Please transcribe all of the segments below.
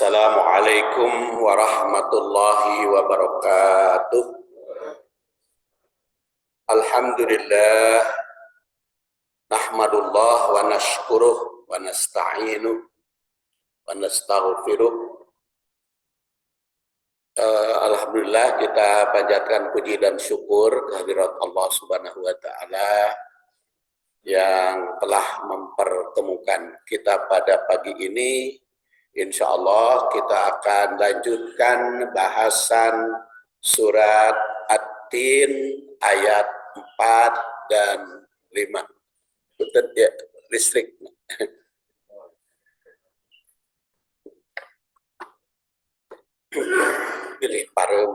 Assalamualaikum warahmatullahi wabarakatuh. Alhamdulillah, nahmadullah wa nashkuruh wa nasta'inuh wa nastaghfiruh. Alhamdulillah, kita panjatkan puji dan syukur kehadirat Allah Subhanahu wa taala yang telah mempertemukan kita pada pagi ini. Insya Allah kita akan lanjutkan bahasan surat At-Tin ayat 4 dan 5. Betul ya, listrik. Pilih parum.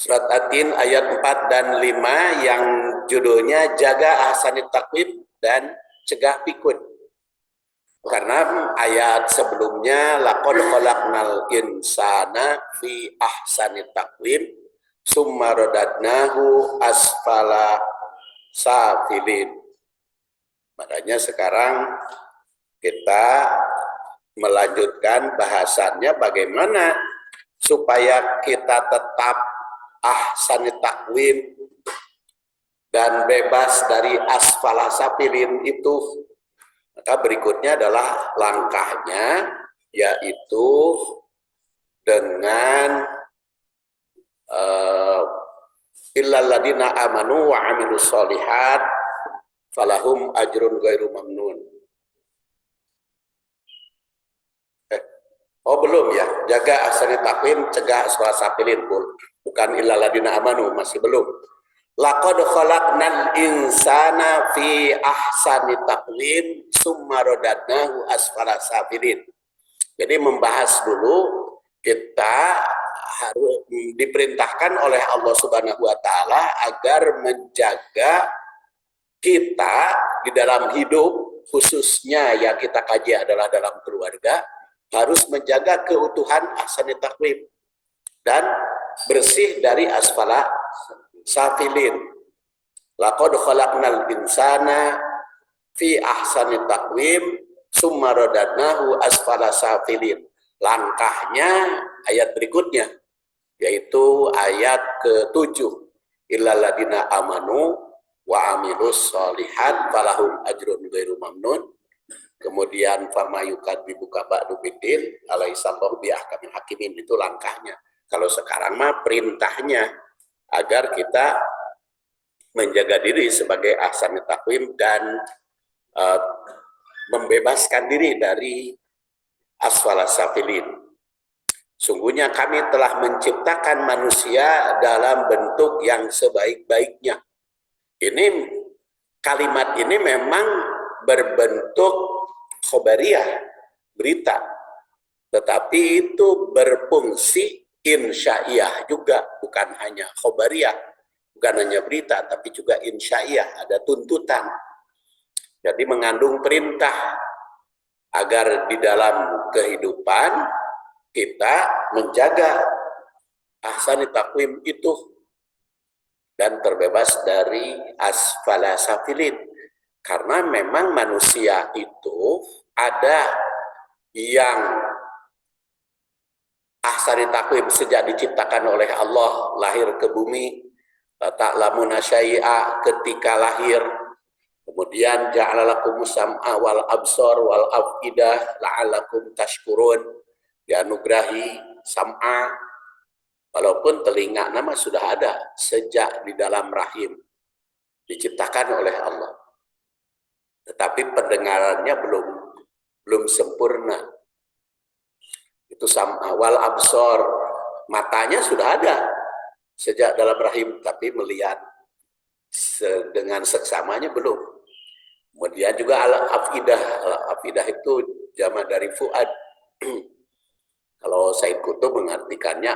Surat At-Tin ayat 4 dan 5 yang judulnya Jaga Ahsanit Taqwim dan Cegah Pikun. Karena ayat sebelumnya laqad khalaqnal insana fi ahsani taqwim summa radadnahu asfala safilin. Makanya sekarang kita melanjutkan bahasannya bagaimana supaya kita tetap ahsani taqwim dan bebas dari asfala safilin itu. Maka berikutnya adalah langkahnya, yaitu dengan illal ladina amanu wa amilus solihat falahum ajrun ghairu mamnun. Oh belum ya, jaga ahsani taqwim, cegah asfala safilin, bukan illal ladina amanu, masih belum. Laqad khalaqnal insana fi ahsani taqwim summa radadnahu asfala safilin. Jadi membahas dulu, kita harus diperintahkan oleh Allah Subhanahu wa taala agar menjaga kita di dalam hidup, khususnya yang kita kaji adalah dalam keluarga, harus menjaga keutuhan ahsani taqwim dan bersih dari asfala safilin. Laqad khalaqnal insana fi ahsani taqwim summa radadnahu asfala safilin. Langkahnya ayat berikutnya, yaitu ayat ke-7. Illal ladina amanu wa amilus solihat falahum ajrun ghairu mamnun. Kemudian fama yukadzibuka ba'du biddin alaihissallahu bi ahkamil hakimin. Itu langkahnya. Kalau sekarang mah perintahnya agar kita menjaga diri sebagai ahsani taqwim dan membebaskan diri dari asfala safilin. Sungguhnya kami telah menciptakan manusia dalam bentuk yang sebaik-baiknya. Ini kalimat ini memang berbentuk khobariyah, berita, tetapi itu berfungsi insya'iyah juga, bukan hanya khobariyah, bukan hanya berita, tapi juga insya'iyah, ada tuntutan. Jadi mengandung perintah agar di dalam kehidupan kita menjaga ahsani taqwim itu dan terbebas dari asfala safilin. Karena memang manusia itu ada yang ahsani taqwim sejak diciptakan oleh Allah, lahir ke bumi, ta'lamuna syai'a ketika lahir, kemudian ja'alalakumus sam'a wal absar wal afidah la'alakum tashkurun, dianugerahi sam'a, walaupun telinga nama sudah ada sejak di dalam rahim, diciptakan oleh Allah, tetapi pendengarannya belum sempurna. Itu sam'a wal absar, matanya sudah ada sejak dalam rahim, tapi melihat dengan seksamanya belum. Kemudian juga al-afidah, al-afidah itu jamak dari fuad. Kalau Said Qutb mengartikannya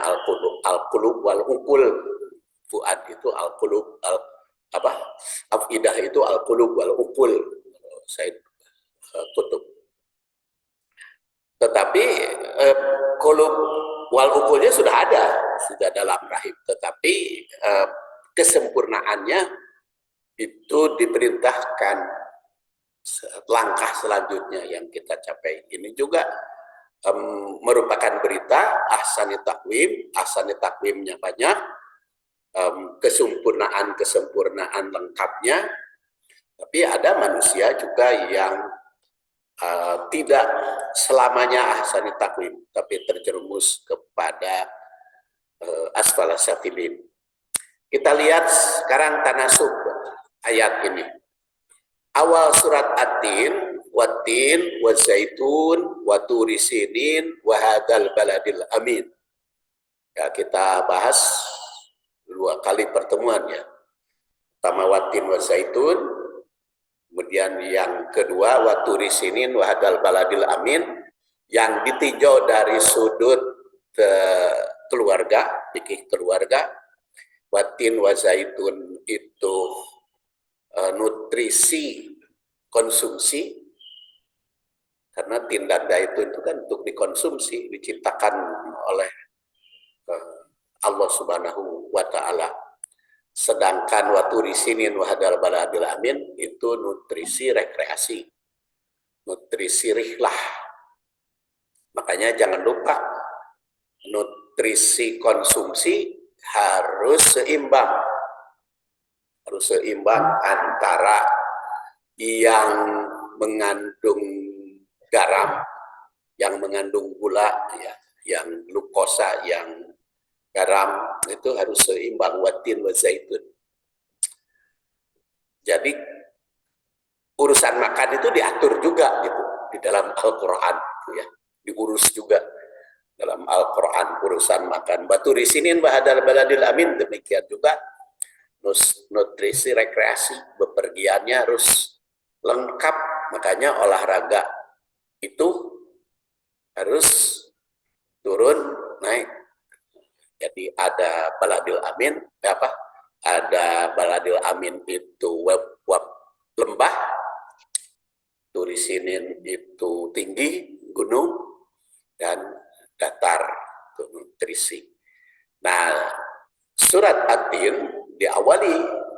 al-qulub wal uqul. Fuad itu al-qulub, afidah itu al-qulub wal uqul. Said Qutb. Tetapi qulub wal uqulnya sudah ada, sudah dalam rahim, tetapi kesempurnaannya itu diperintahkan langkah selanjutnya yang kita capai. Ini juga merupakan berita ahsani takwimnya banyak, kesempurnaan lengkapnya, tapi ada manusia juga yang tidak selamanya ahsani takwim, tapi terjerumus kepada asfala safilin. Kita lihat sekarang tanasub ayat ini. Awal surat At-Tin, Wat-Tin, Wa-Zaitun, Wa-Turi Sinin, wa hadzal baladil amin. Ya, kita bahas 2 kali pertemuannya. Pertama Wat-Tin, Wa-Zaitun, kemudian yang kedua Wa-Turi Sinin, wa hadzal baladil amin, yang ditinjau dari sudut keluarga, fikih keluarga. Wat-Tin, Wa-Zaitun itu nutrisi konsumsi, karena tin dan zaitun itu kan untuk dikonsumsi, diciptakan oleh Allah Subhanahu wa Ta'ala. Sedangkan Wa-Turi Sinin wa hadzal baladil amin itu nutrisi rekreasi, nutrisi rihlah. Makanya jangan lupa nutrisi konsumsi harus seimbang antara yang mengandung garam, yang mengandung gula, ya, yang glukosa, yang garam, itu harus seimbang. Wat-Tin wa zaitun. Jadi urusan makan itu diatur juga gitu di dalam Al-Qur'an, ya, diurus juga dalam Al-Qur'an urusan makan. Wa-Turi Sinin wa hadzal baladil amin, demikian juga nutrisi rekreasi, bepergiannya harus lengkap. Makanya olahraga itu harus turun naik. Jadi ada baladil amin, ada baladil amin itu lembah, Turi Sinin itu tinggi, gunung, dan datar, itu nutrisi. Nah, surat At-Tin diawali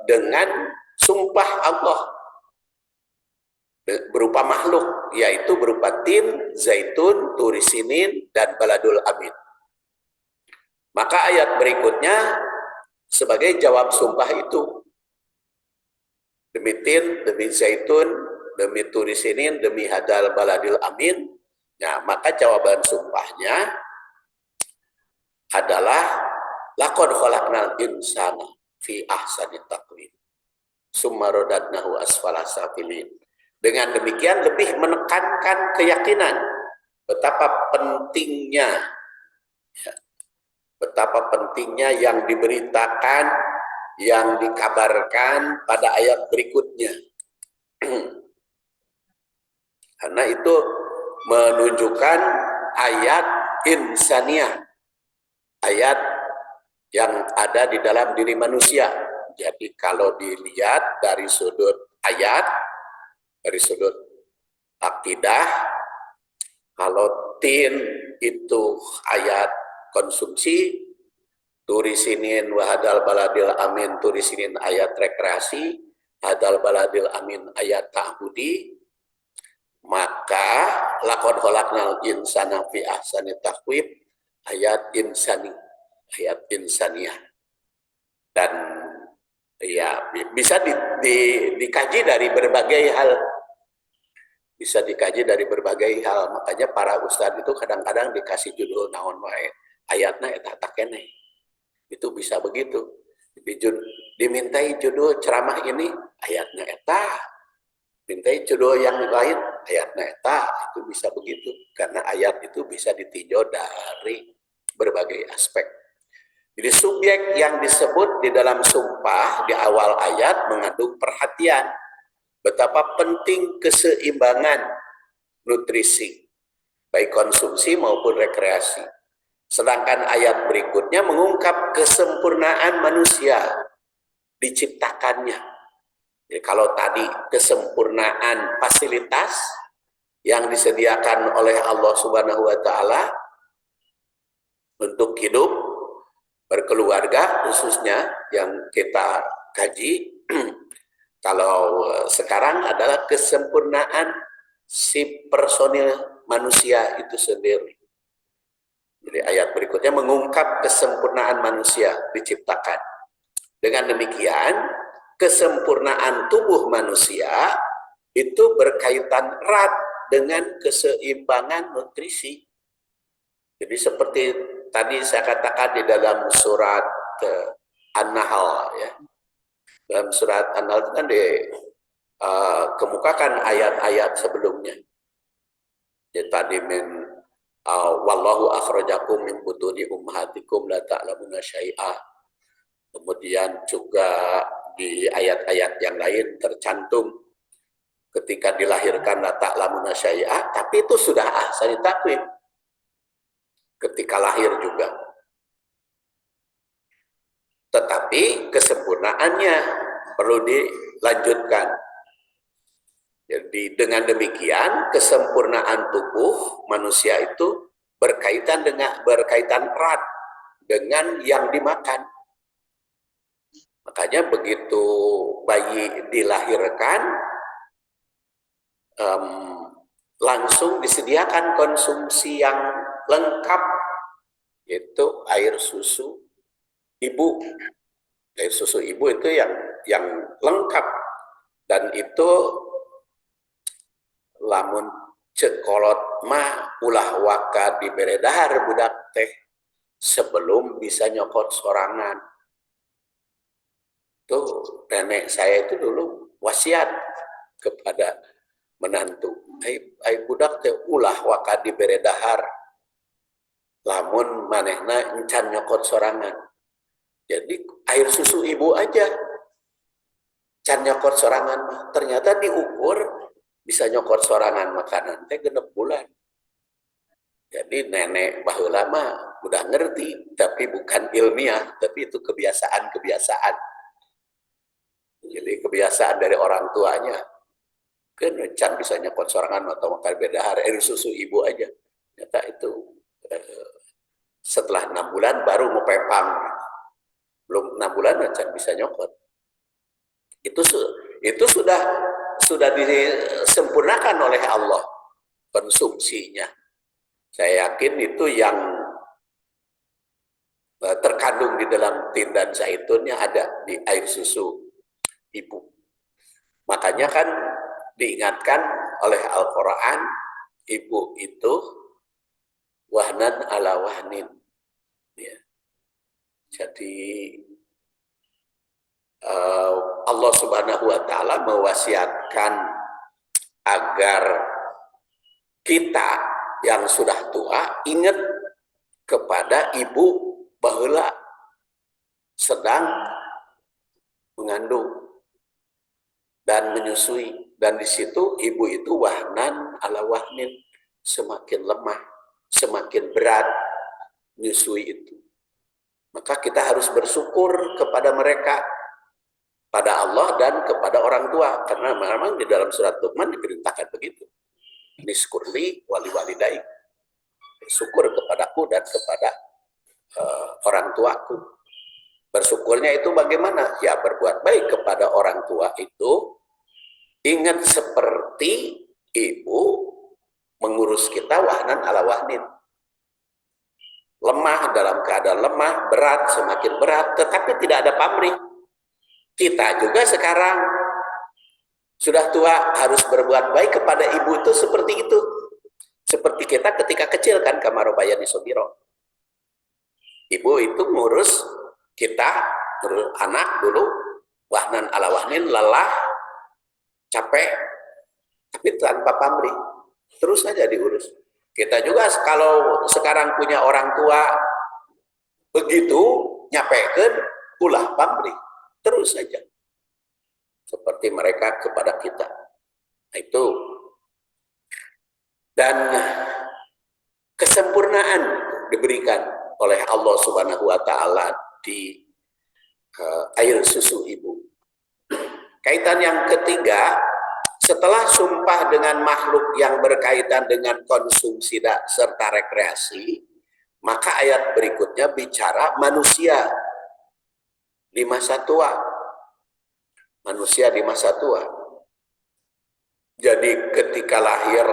dengan sumpah Allah berupa makhluk, yaitu berupa tin, zaitun, turi sinin, dan baladul amin. Maka ayat berikutnya sebagai jawab sumpah itu, demi tin, demi zaitun, demi turi sinin, demi hadzal baladil amin. Nah, maka jawaban sumpahnya adalah laqad khalaqnal insana fi ahsani taqwim summa radadnahu asfala safilin. Dengan demikian lebih menekankan keyakinan betapa pentingnya yang diberitakan, yang dikabarkan pada ayat berikutnya. Karena itu menunjukkan ayat insaniyah, ayat yang ada di dalam diri manusia. Jadi kalau dilihat dari sudut ayat, dari sudut akidah, kalau tin itu ayat konsumsi, turi sinin wa hadzal baladil amin, turi sinin ayat rekreasi, hadzal baladil amin ayat ta'budi, maka laqad khalaqnal insana fi ahsani taqwim ayat insani, ayat insaniyah. Dan ya bisa dikaji dari berbagai hal, bisa dikaji dari berbagai hal. Makanya para ustadz itu kadang-kadang dikasih judul naon wae ayatna eta takene, itu bisa begitu. Dimintai judul ceramah ini ayatna eta, mintai judul yang lain ayatna eta, itu bisa begitu, karena ayat itu bisa ditinjau dari berbagai aspek. Jadi subjek yang disebut di dalam sumpah di awal ayat mengandung perhatian betapa penting keseimbangan nutrisi, baik konsumsi maupun rekreasi. Sedangkan ayat berikutnya mengungkap kesempurnaan manusia diciptakannya. Jadi kalau tadi kesempurnaan fasilitas yang disediakan oleh Allah Subhanahu wa Ta'ala untuk hidup berkeluarga, khususnya yang kita kaji, kalau sekarang adalah kesempurnaan si personil manusia itu sendiri. Jadi ayat berikutnya mengungkap kesempurnaan manusia diciptakan. Dengan demikian, kesempurnaan tubuh manusia itu berkaitan erat dengan keseimbangan nutrisi. Jadi seperti tadi saya katakan di dalam surat An-Nahl, ya. Dalam surat An-Nahl itu kan dikemukakan ayat-ayat sebelumnya. Jadi tadi wallahu akhrajakum min butuni ummahatikum la ta'lamuna syai'a. Kemudian juga di ayat-ayat yang lain tercantum ketika dilahirkan la ta'lamuna syai'a, tapi itu sudah ahsani takwim. Ketika lahir juga. Tetapi kesempurnaannya perlu dilanjutkan. Jadi dengan demikian kesempurnaan tubuh manusia itu berkaitan erat dengan yang dimakan. Makanya begitu bayi dilahirkan, langsung disediakan konsumsi yang lengkap, yaitu air susu ibu. Air susu ibu itu yang lengkap, dan itu lamun cekolot mah ulah waka dibere dahar budak teh sebelum bisa nyokot sorangan. Tuh nenek saya itu dulu wasiat kepada menantu, ai budak teh ulah waka dibere dahar lamun manehna encan nyokot sorangan. Jadi air susu ibu aja can nyokot sorangan, ternyata diukur bisa nyokot sorangan makanan teh 6 bulan. Jadi nenek baheula mah udah ngerti, tapi bukan ilmiah, tapi itu kebiasaan. Jadi kebiasaan dari orang tuanya. Kan can bisa nyokot sorangan atau makan bedahar air susu ibu aja. Ternyata itu setelah 6 bulan baru mau pepang. Belum 6 bulan can bisa nyokot. Itu sudah disempurnakan oleh Allah konsumsinya. Saya yakin itu yang terkandung di dalam tin dan zaitunnya ada di air susu ibu. Makanya kan diingatkan oleh Al-Quran, ibu itu wahnan ala wahnin. Ya. Jadi Allah Subhanahu wa Ta'ala mewasiatkan agar kita yang sudah tua ingat kepada ibu baheula sedang mengandung dan menyusui, dan di situ ibu itu wahnan ala wahnin, semakin lemah, semakin berat menyusui itu. Maka kita harus bersyukur kepada mereka, pada Allah dan kepada orang tua, karena memang di dalam surat Luqman diperintahkan begitu. Niskurli wali walidai, bersyukur kepadaku dan kepada orang tuaku. Bersyukurnya itu bagaimana? Ya berbuat baik kepada orang tua itu, ingat seperti ibu mengurus kita wahnan ala wahnin. Lemah, dalam keadaan lemah, berat, semakin berat, tetapi tidak ada pamrih. Kita juga sekarang sudah tua harus berbuat baik kepada ibu itu seperti itu. Seperti kita ketika kecil kan, kamarobayani sobiro. Ibu itu ngurus kita, anak dulu, wahnan ala wahnin, lelah, capek, tapi tanpa pamrih. Terus saja diurus. Kita juga kalau sekarang punya orang tua, begitu nyapekeun ulah pamrih. Terus saja. Seperti mereka kepada kita. Nah, itu. Dan kesempurnaan diberikan oleh Allah Subhanahu wa Ta'ala di air susu ibu. Kaitan yang ketiga, setelah sumpah dengan makhluk yang berkaitan dengan konsumsi serta rekreasi, maka ayat berikutnya bicara manusia di masa tua. Manusia di masa tua. Jadi ketika lahir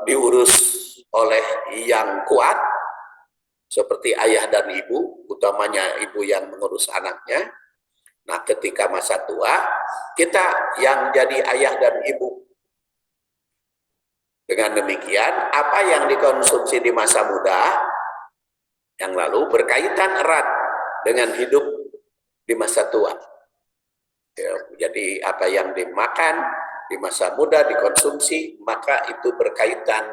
diurus oleh yang kuat seperti ayah dan ibu, utamanya ibu yang mengurus anaknya. Nah, ketika masa tua, kita yang jadi ayah dan ibu. Dengan demikian, apa yang dikonsumsi di masa muda yang lalu berkaitan erat dengan hidup di masa tua. Ya, jadi apa yang dimakan di masa muda dikonsumsi, maka itu berkaitan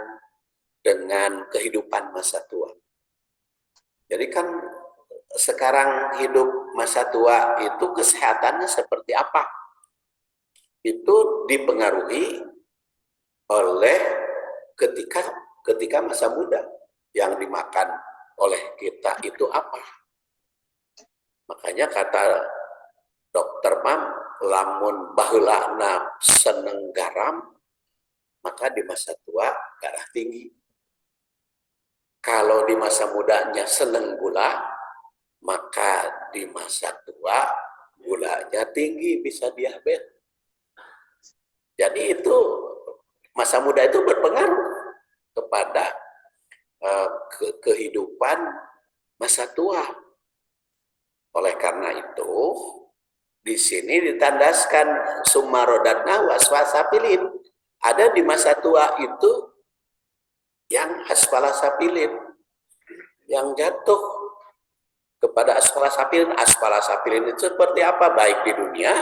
dengan kehidupan masa tua. Jadi kan sekarang hidup masa tua itu kesehatannya seperti apa? Itu dipengaruhi oleh ketika masa muda yang dimakan oleh kita itu apa? Makanya kata dokter Mam, lamun baheulana seneng garam, maka di masa tua darah tinggi. Kalau di masa mudanya seneng gula, maka di masa tua gulanya tinggi, bisa diabetes. Jadi itu masa muda itu berpengaruh kepada kehidupan masa tua. Oleh karena itu, di sini ditandaskan sumarodatna waswasapilin. Ada di masa tua itu yang asfala sapilin, yang jatuh kepada asfala sapilin. Asfala sapilin itu seperti apa? Baik di dunia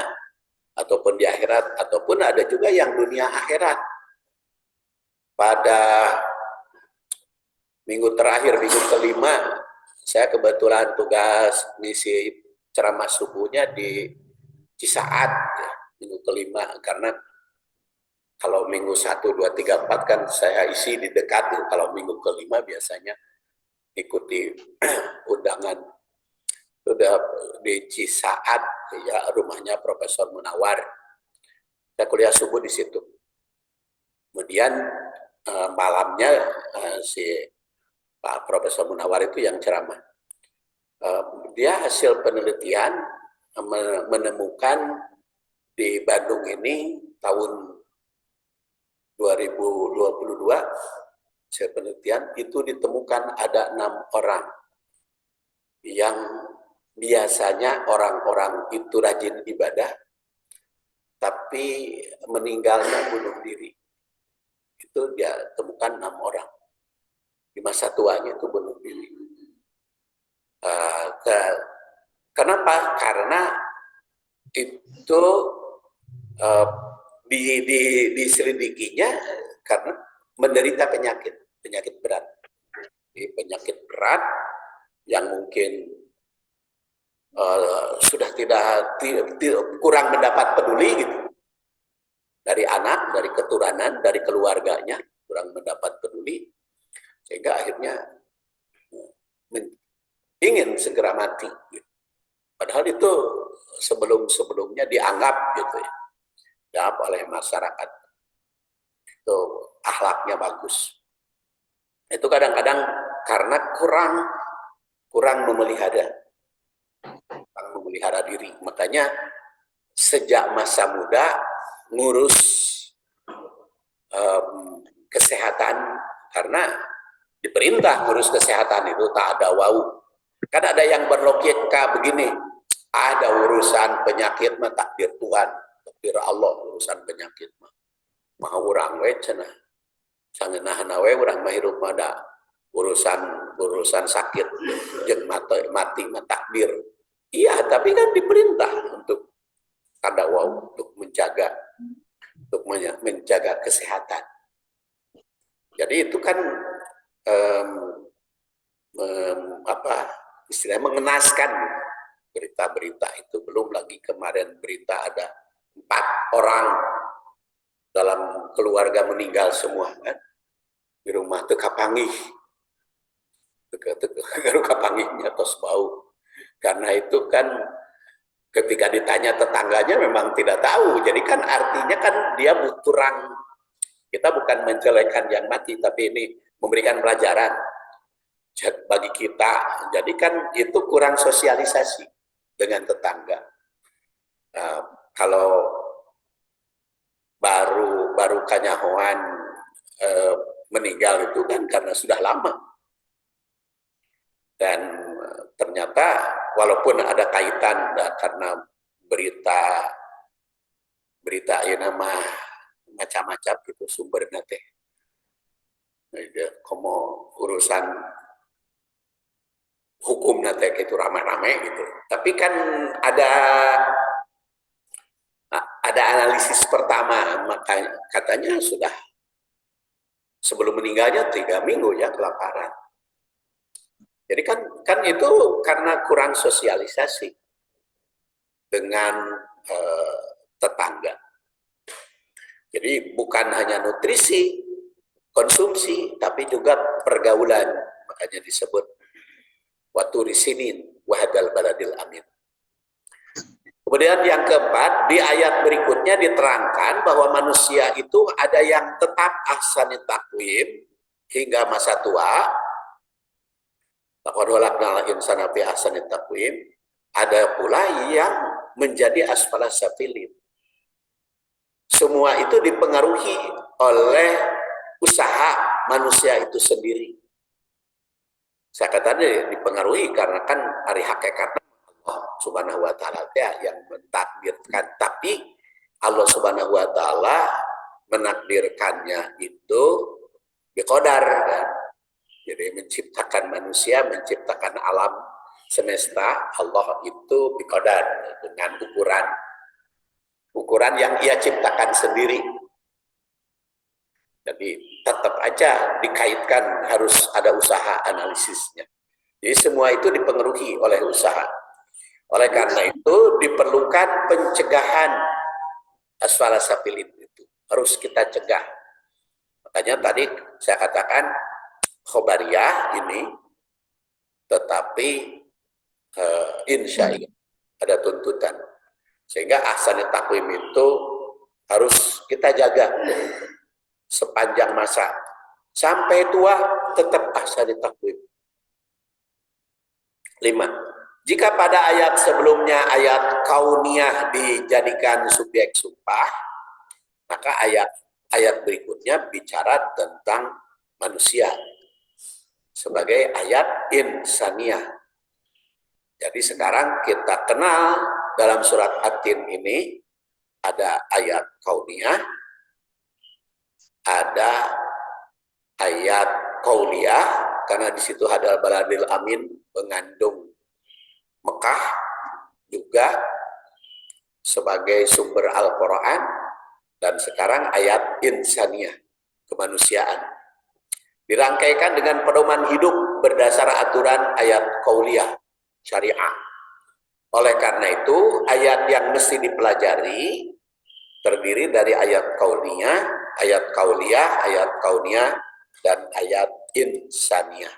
ataupun di akhirat, ataupun ada juga yang dunia akhirat. Pada minggu terakhir, minggu kelima, saya kebetulan tugas ngisi ceramah subuhnya di Cisaat, ya, minggu kelima, karena kalau minggu 1, 2, 3, 4 kan saya isi di dekat, kalau minggu kelima biasanya ikuti undangan. Sudah di Cisaat, ya, rumahnya Profesor Munawar. Saya kuliah subuh di situ. Kemudian malamnya si Pak Profesor Munawar itu yang ceramah. Dia hasil penelitian menemukan di Bandung ini tahun 2022 hasil penelitian itu ditemukan ada 6 orang yang biasanya orang-orang itu rajin ibadah tapi meninggalnya bunuh diri. Itu dia temukan 6 orang di masa tuanya itu bunuh diri. Kenapa? Karena itu diselidikinya karena menderita penyakit berat. Penyakit berat yang mungkin sudah tidak kurang mendapat peduli gitu. Dari anak, dari keturunan, dari keluarganya kurang mendapat peduli sehingga akhirnya ingin segera mati. Gitu. Padahal itu sebelum-sebelumnya dianggap gitu ya. Dianggap oleh masyarakat itu akhlaknya bagus. Itu kadang-kadang karena kurang memelihara diri. Makanya sejak masa muda ngurus kesehatan, karena diperintah ngurus kesehatan itu tak ada wau. Kan ada yang berlogika begini, ada urusan penyakit mah takdir Tuhan, takdir Allah, urusan penyakit mah urang we cenah. Sangeunahna we urang mah hirup mah da urusan sakit jeung mati mah takdir. Iya, tapi kan diperintah untuk ada wau, untuk menjaga kesehatan. Jadi itu kan istilahnya mengenaskan berita-berita itu. Belum lagi kemarin berita ada 4 orang dalam keluarga meninggal semua kan di rumah Tekapangih. Kapangihnya tos bau. Karena itu kan ketika ditanya tetangganya memang tidak tahu. Jadi kan artinya kan dia kurang, kita bukan menjelekkan yang mati, tapi ini memberikan pelajaran bagi kita. Jadi kan itu kurang sosialisasi dengan tetangga. Kalau baru kanyahoan meninggal itu kan karena sudah lama. Dan ternyata walaupun ada kaitan karena berita ya nama macam-macam gitu sumbernya teh. Komo urusan hukum nanti itu rame-rame gitu. Tapi kan ada analisis pertama, maka katanya sudah sebelum meninggalnya 3 minggu ya kelaparan. Jadi kan itu karena kurang sosialisasi dengan tetangga. Jadi bukan hanya nutrisi, konsumsi, tapi juga pergaulan. Makanya disebut waturi sinin wahadal baladil amin. Kemudian yang keempat, di ayat berikutnya diterangkan bahwa manusia itu ada yang tetap ahsanit taqwim hingga masa tua. Laqad khalaqnal insana fi ahsanit taqwim. Ada pula yang menjadi asfalas safilin. Semua itu dipengaruhi oleh usaha manusia itu sendiri. Saya katakan dipengaruhi karena kan hari hakikatnya Allah Subhanahu wa taala yang mentakdirkan, tapi Allah Subhanahu wa taala menakdirkannya itu biqadar kan. Jadi menciptakan manusia, menciptakan alam semesta, Allah itu biqadar dengan ukuran yang ia ciptakan sendiri. Jadi tetap aja dikaitkan harus ada usaha analisisnya. Jadi semua itu dipengaruhi oleh usaha. Oleh karena itu diperlukan pencegahan asfalas safilin itu. Harus kita cegah. Makanya tadi saya katakan khobariyah ini tetapi insya Allah ada tuntutan. Sehingga ahsanit taqwim itu harus kita jaga sepanjang masa. Sampai tua tetap ahsanit taqwim. 5. Jika pada ayat sebelumnya ayat kauniyah dijadikan subjek sumpah, maka ayat berikutnya bicara tentang manusia sebagai ayat insaniyah. Jadi sekarang kita kenal dalam surat At-Tin ini ada ayat kauniyah, ada ayat qauliyah, karena di situ hadal baladil amin mengandung Mekah juga sebagai sumber Al-Quran, dan sekarang ayat insaniyah, kemanusiaan. Dirangkaikan dengan pedoman hidup berdasar aturan ayat qauliyah, syariah. Oleh karena itu, ayat yang mesti dipelajari terdiri dari ayat qauliyah, ayat kauniyah, dan ayat insaniyah.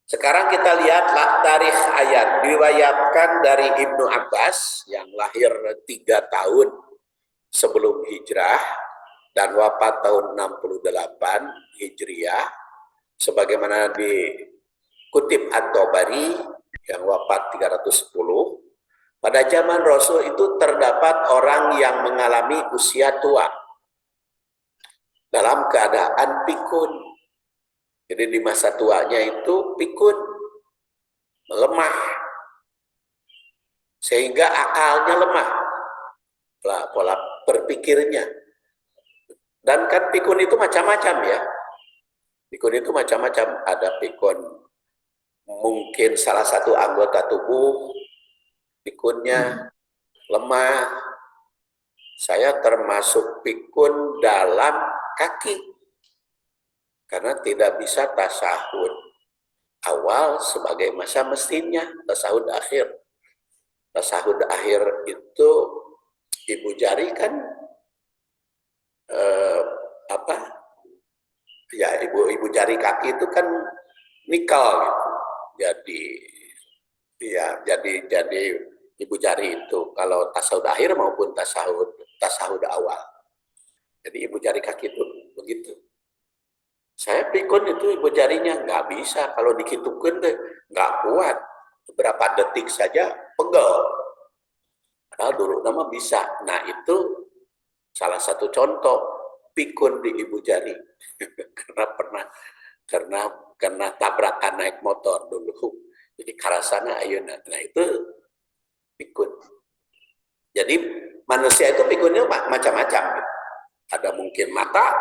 Sekarang kita lihatlah tarikh ayat. Diriwayatkan dari Ibnu Abbas yang lahir 3 tahun sebelum hijrah dan wafat tahun 68 Hijriah, sebagaimana dikutip At-Tabari yang wafat 310. Pada zaman Rasul itu terdapat orang yang mengalami usia tua dalam keadaan pikun. Jadi di masa tuanya itu pikun, lemah, sehingga akalnya lemah, pola berpikirnya. Dan kan pikun itu macam-macam ya. Pikun itu macam-macam. Ada pikun mungkin salah satu anggota tubuh pikunnya lemah. Saya termasuk pikun dalam kaki karena tidak bisa tasahud awal sebagai masa mestinya, tasahud akhir. Tasahud akhir itu ibu jari kan ibu jari kaki itu kan nikel gitu. Jadi ibu jari itu kalau tasahud akhir maupun tasahud awal. Jadi ibu jari kaki itu begitu. Saya pikun itu ibu jarinya nggak bisa, kalau dikitukan deh nggak kuat, beberapa detik saja pegel. Padahal dulu nama bisa. Nah itu salah satu contoh pikun di ibu jari karena tabrakan naik motor dulu. Jadi karasana ayeuna. Nah itu pikun. Jadi manusia itu pikunnya macam-macam. Ada mungkin mata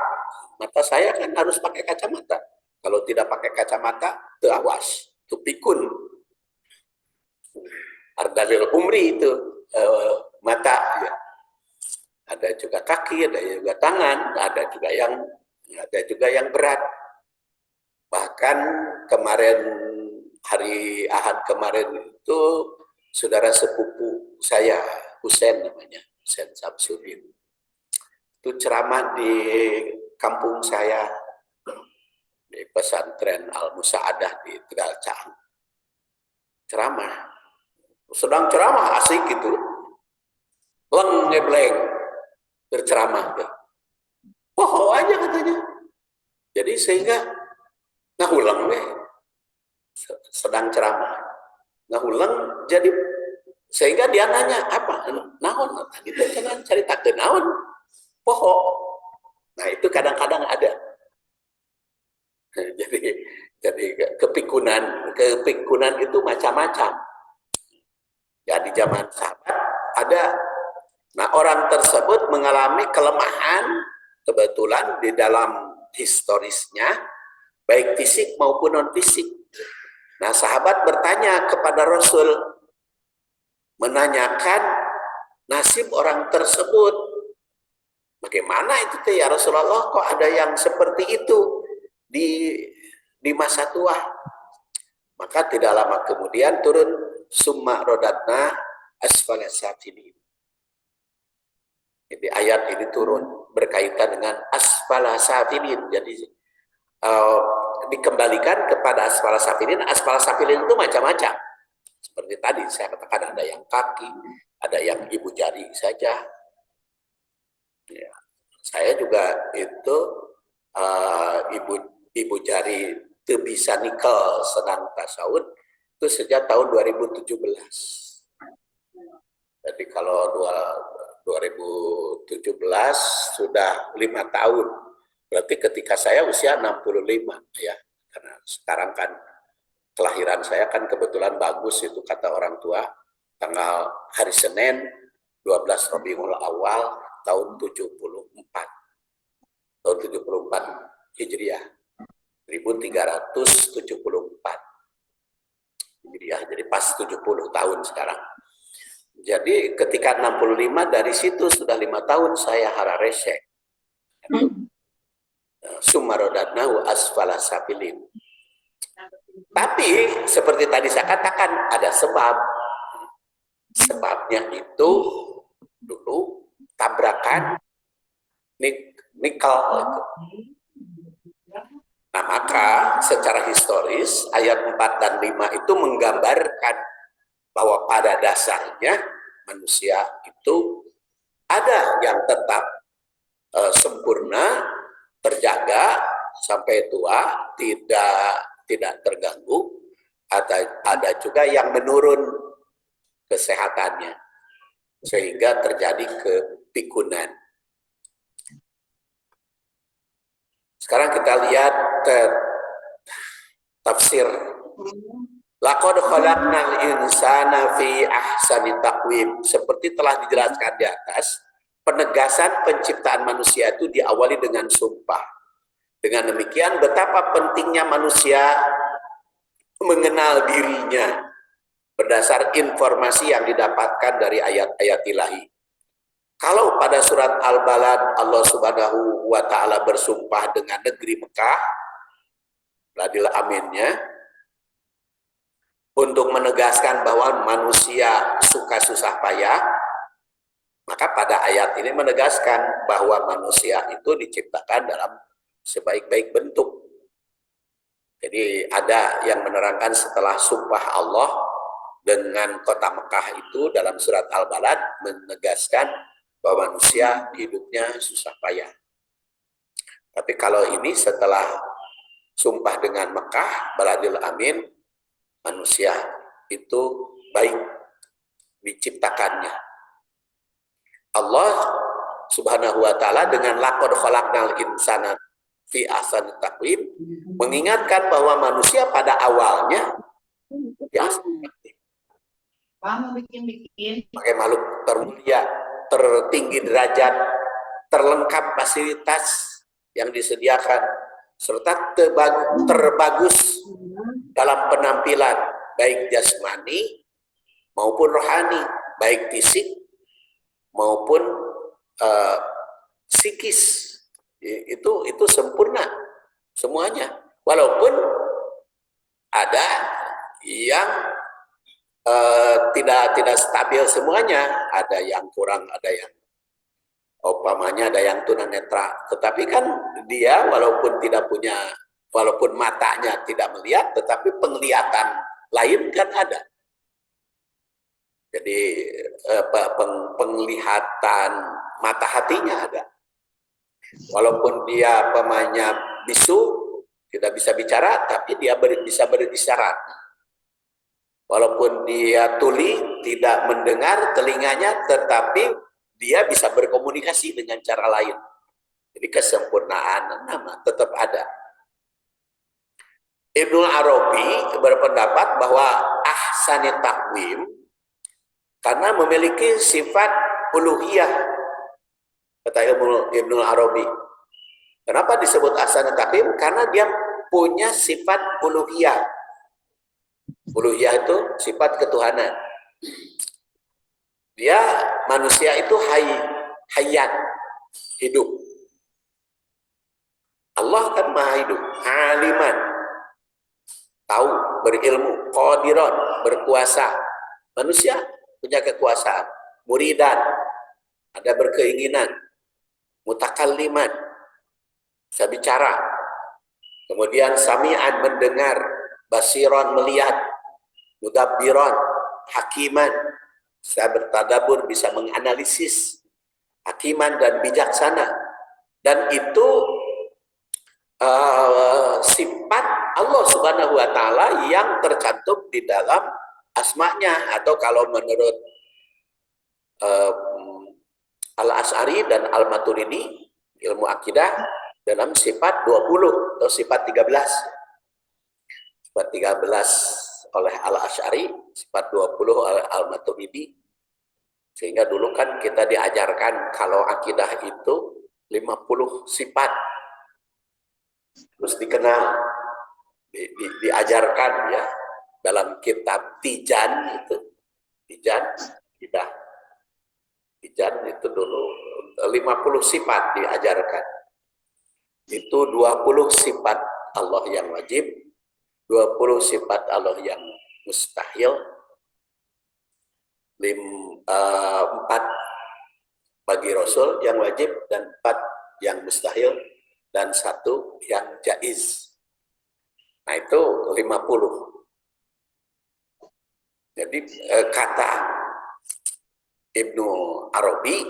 saya kan harus pakai kacamata. Kalau tidak pakai kacamata, awas, itu pikun. Ardalil umri itu mata. Ya. Ada juga kaki, ada juga tangan, ada juga yang berat. Bahkan kemarin hari Ahad kemarin itu saudara sepupu saya, Husen namanya, Husen Samsudin. Itu ceramah di kampung saya, di pesantren Al-Musa'adah di Tegal Caang. Sedang ceramah asik gitu, leng ngebleng berceramah. Bohong aja katanya. Jadi sehingga ngahulang deh, sedang ceramah. Ngahulang jadi sehingga dia nanya apa? Naon tadi jangan cari takut naon. Bohong. Nah itu kadang-kadang ada. Jadi kepikunan itu macam-macam. Ya di zaman sahabat ada. Nah orang tersebut mengalami kelemahan kebetulan di dalam historisnya baik fisik maupun non fisik. Nah sahabat bertanya kepada Rasul menanyakan nasib orang tersebut. Bagaimana itu teh ya Rasulullah, kok ada yang seperti itu di masa tua? Maka tidak lama kemudian turun summa rodatna asfala safilin. Jadi ayat ini turun berkaitan dengan asfala safilin. Jadi dikembalikan kepada asfala safilin. Asfala safilin itu macam-macam. Seperti tadi saya katakan ada yang kaki, ada yang ibu jari saja. Ya. Saya juga itu ibu jari itu bisa nikel sedang tasawuf itu sejak tahun 2017. Jadi kalau 2017 sudah 5 tahun. Berarti ketika saya usia 65 ya. Karena sekarang kan kelahiran saya kan kebetulan bagus itu kata orang tua. Tanggal hari Senin 12 Rabiul Awal tahun 74. Tahun 74 Hijriah. 1374. Hijriah. Jadi pas 70 tahun sekarang. Jadi ketika 65 dari situ sudah 5 tahun saya hararesek. Sumarodatnahu asfala safilin. Tapi seperti tadi saya katakan ada sebab. Sebabnya itu dulu tabrakan nikel itu. Nah maka secara historis ayat 4 dan 5 itu menggambarkan bahwa pada dasarnya manusia itu ada yang tetap sempurna, terjaga sampai tua, tidak terganggu. Ada juga yang menurun kesehatannya sehingga terjadi kepikunan. Sekarang kita lihat tafsir. Laqad khalaqnal insana fi ahsani taqwim. Seperti telah dijelaskan di atas, penegasan penciptaan manusia itu diawali dengan sumpah. Dengan demikian betapa pentingnya manusia mengenal dirinya berdasar informasi yang didapatkan dari ayat-ayat ilahi. Kalau pada surat Al-Balad Allah Subhanahu wa taala bersumpah dengan negeri Mekah, ladil aminnya, untuk menegaskan bahwa manusia suka susah payah, maka pada ayat ini menegaskan bahwa manusia itu diciptakan dalam sebaik-baik bentuk. Jadi ada yang menerangkan setelah sumpah Allah dengan kota Mekah itu dalam surat Al-Balad menegaskan bahwa manusia hidupnya susah payah. Tapi kalau ini setelah sumpah dengan Mekah, baladil amin, manusia itu baik diciptakannya. Allah Subhanahu wa taala dengan laqad khalaqnal insana fi ahsani taqwim mengingatkan bahwa manusia pada awalnya ya sebagai makhluk termulia, tertinggi derajat, terlengkap fasilitas yang disediakan serta terbagus dalam penampilan baik jasmani maupun rohani, baik fisik maupun psikis. Itu sempurna semuanya, walaupun ada yang tidak stabil semuanya, ada yang kurang, ada yang umpamanya ada yang tunanetra, tetapi kan dia walaupun matanya tidak melihat, tetapi penglihatan lain kan ada. Jadi penglihatan mata hatinya ada. Walaupun dia pemanya bisu, tidak bisa bicara, tapi dia bisa berisyarat. Walaupun dia tuli, tidak mendengar telinganya, tetapi dia bisa berkomunikasi dengan cara lain. Jadi kesempurnaan nama tetap ada. Ibnu Arabi berpendapat bahwa ahsani taqwim karena memiliki sifat uluhiyah. Kata Ibnu Arabi. Kenapa disebut ahsani taqwim? Karena dia punya sifat uluhiyah. Uluhiyah itu sifat ketuhanan. Dia manusia itu hayat, hidup. Allah kan maha hidup, aliman, tahu, berilmu, qadiran, berkuasa. Manusia punya kekuasaan, muridan, ada berkeinginan, mutakalliman, bisa bicara, kemudian sami'an, mendengar, basiran, melihat, mudabbiran, hakiman, bisa bertadabur, bisa menganalisis, hakiman dan bijaksana. Dan itu sifat Allah Subhanahu wa taala yang tercantum di dalam asma'nya, atau kalau menurut Al-Asy'ari dan Al-Maturidi ilmu akidah dalam sifat 20 atau sifat 13. Sifat 13 oleh Al-Asy'ari, sifat 20 oleh Al-Maturidi. Sehingga dulu kan kita diajarkan kalau akidah itu 50 sifat. Terus dikenal, diajarkan ya dalam kitab Tijan itu. Tijan itu dulu 50 sifat diajarkan. Itu 20 sifat Allah yang wajib, 20 sifat Allah yang mustahil, 4 bagi Rasul yang wajib dan 4 yang mustahil dan 1 yang jaiz. Nah itu 50. Jadi kata Ibnu Arabi,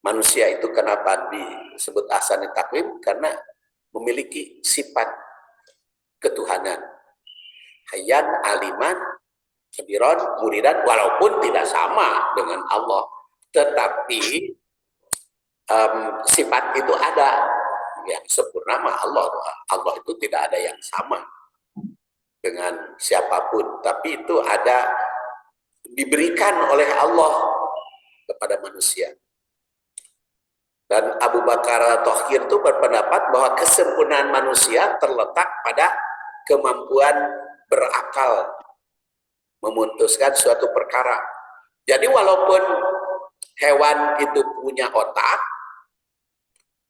manusia itu kenapa disebut ahsani taqwim? Karena memiliki sifat ketuhanan. Hayyan, aliman, khabiran, muridan, walaupun tidak sama dengan Allah, tetapi sifat itu ada. Yang sempurna mah Allah itu tidak ada yang sama dengan siapapun, tapi itu ada diberikan oleh Allah kepada manusia. Dan Abu Bakar Thohir itu berpendapat bahwa kesempurnaan manusia terletak pada kemampuan berakal, memutuskan suatu perkara. Jadi walaupun hewan itu punya otak,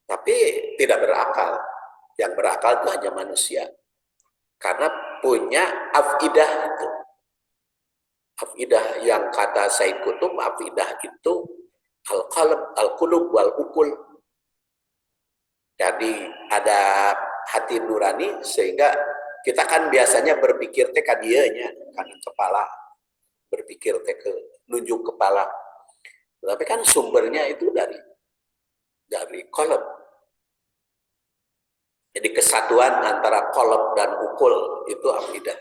tapi tidak berakal. Yang berakal itu hanya manusia. Karena punya afidah itu. Afidah yang kata Said Qutb, afidah itu al-qalb, al-qulub, wal-ukul. Jadi ada hati nurani, sehingga kita kan biasanya berpikir teh kadianya, karena kepala. Berpikir teh ke nunjuk kepala. Tapi kan sumbernya itu dari qalb. Jadi kesatuan antara qalb dan ukul itu aqidah.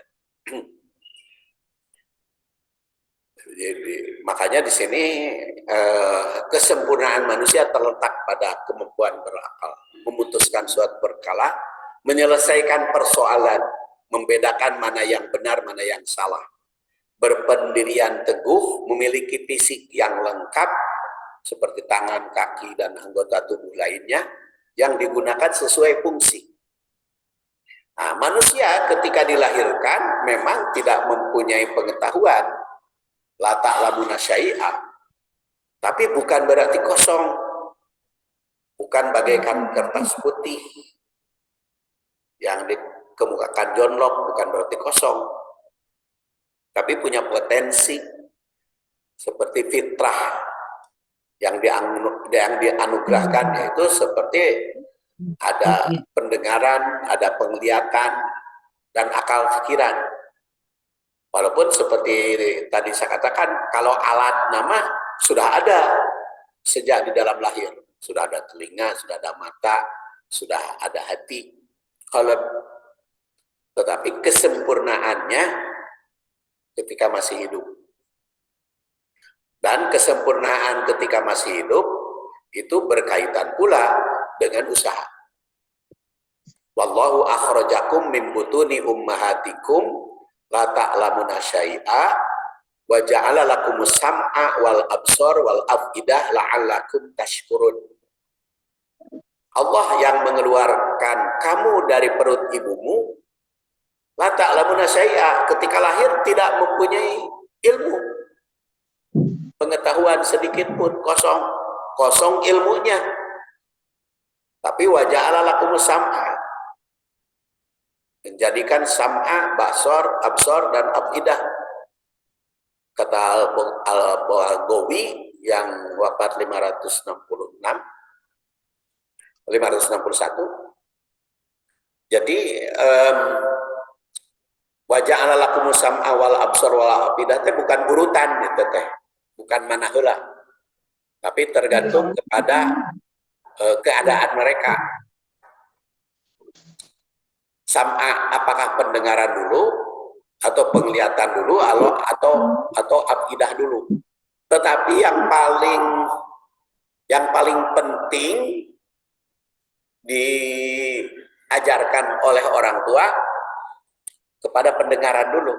Jadi, makanya di sini kesempurnaan manusia terletak pada kemampuan berakal, memutuskan suatu perkara, menyelesaikan persoalan, membedakan mana yang benar, mana yang salah, berpendirian teguh, memiliki fisik yang lengkap seperti tangan, kaki, dan anggota tubuh lainnya yang digunakan sesuai fungsi. Nah, manusia ketika dilahirkan memang tidak mempunyai pengetahuan, la ta'lamuna syai'a, tapi bukan berarti kosong, bukan bagaikan kertas putih yang dikemukakan John Locke, bukan berarti kosong, tapi punya potensi seperti fitrah yang dianugerahkan, yaitu seperti ada pendengaran, ada penglihatan, dan akal pikiran. Walaupun seperti tadi saya katakan, kalau alat nama sudah ada sejak di dalam lahir, sudah ada telinga, sudah ada mata, sudah ada hati. Tetapi kesempurnaannya ketika masih hidup. Dan kesempurnaan ketika masih hidup itu berkaitan pula dengan usaha. Wallahu akhrajakum min butuni ummahatikum la ta'lamuna syai'a wa ja'ala lakumus sam'a wal absar wal afidah la'allakum tashkurun. Allah yang mengeluarkan kamu dari perut ibumu, la ta'lamuna syai'a, ketika lahir tidak mempunyai ilmu, pengetahuan sedikit pun, kosong ilmunya. Tapi wa ja'ala lakumus sam'a, menjadikan sam'a, basar, absar, dan afidah. Kata Al-Baghawi yang wafat 561. Jadi wa ja'ala lakumus sam'a wal absar wal afidah teh bukan urutan itu teh, bukan mana heula, tapi tergantung kepada keadaan mereka. Sam'a apakah pendengaran dulu atau penglihatan dulu atau afidah dulu. Tetapi yang paling penting diajarkan oleh orang tua kepada pendengaran dulu.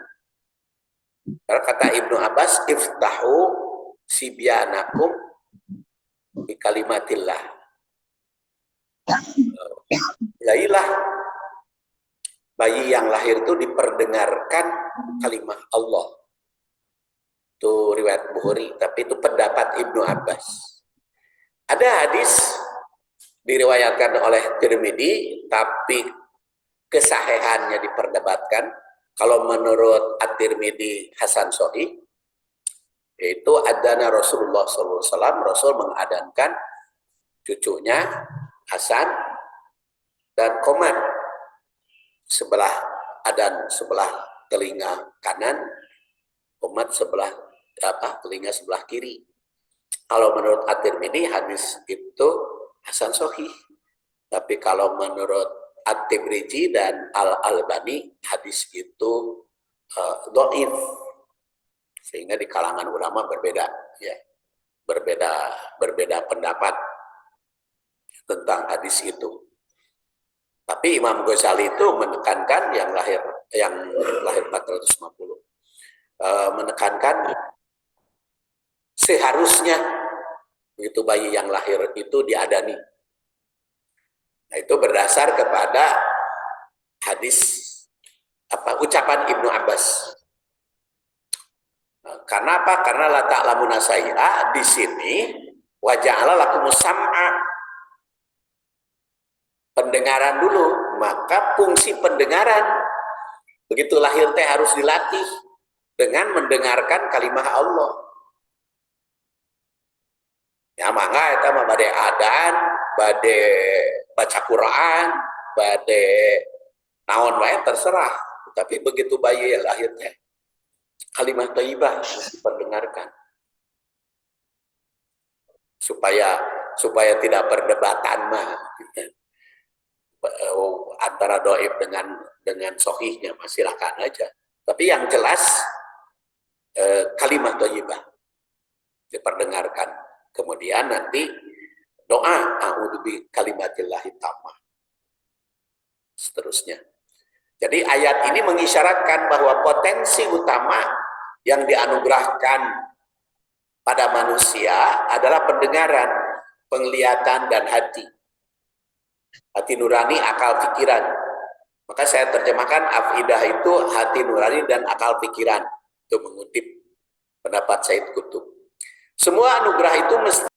Karena kata Ibnu Abbas, iftahu sibyanakum bi kalimatillah. Mulailah bayi yang lahir itu diperdengarkan kalimat Allah. Itu riwayat Bukhari, tapi itu pendapat Ibnu Abbas. Ada hadis diriwayatkan oleh Tirmidzi, tapi kesahihannya diperdebatkan. Kalau menurut At-Tirmidzi hasan sahih, yaitu adana Rasulullah SAW, Rasul mengadankan cucunya Hasan dan Komad sebelah telinga kanan, Komad sebelah telinga sebelah kiri. Kalau menurut At-Tirmidzi hadis itu hasan sahih. Tapi kalau menurut At-Tirmidzi dan Al-Albani hadis itu dhaif. Sehingga di kalangan ulama berbeda, ya. Berbeda pendapat tentang hadis itu. Tapi Imam Ghazali itu menekankan yang lahir 450, menekankan seharusnya begitu bayi yang lahir itu diadani. Nah, itu berdasar kepada hadis ucapan Ibnu Abbas. Karena apa? Karena la ta'lamuna syai'a di sini wa ja'ala lakumus sam'a, pendengaran dulu, maka fungsi pendengaran begitu lahir teh harus dilatih dengan mendengarkan kalimat Allah. Ya mangga eta mah bade adan, bade baca Quran, bade naon wae terserah. Tapi begitu bayi lahir teh kalimat thayyibah diperdengarkan. Supaya tidak perdebatan mah antara dhaif dengan sahihnya, silakan aja. Tapi yang jelas kalimat thayyibah Kemudian nanti doa a'udzubi kalimatillahi tammah. Seterusnya. Jadi ayat ini mengisyaratkan bahwa potensi utama yang dianugerahkan pada manusia adalah pendengaran, penglihatan, dan hati. Hati nurani, akal, pikiran. Maka saya terjemahkan afidah itu hati nurani dan akal pikiran. Itu mengutip pendapat Said Qutb. Semua anugerah itu mesti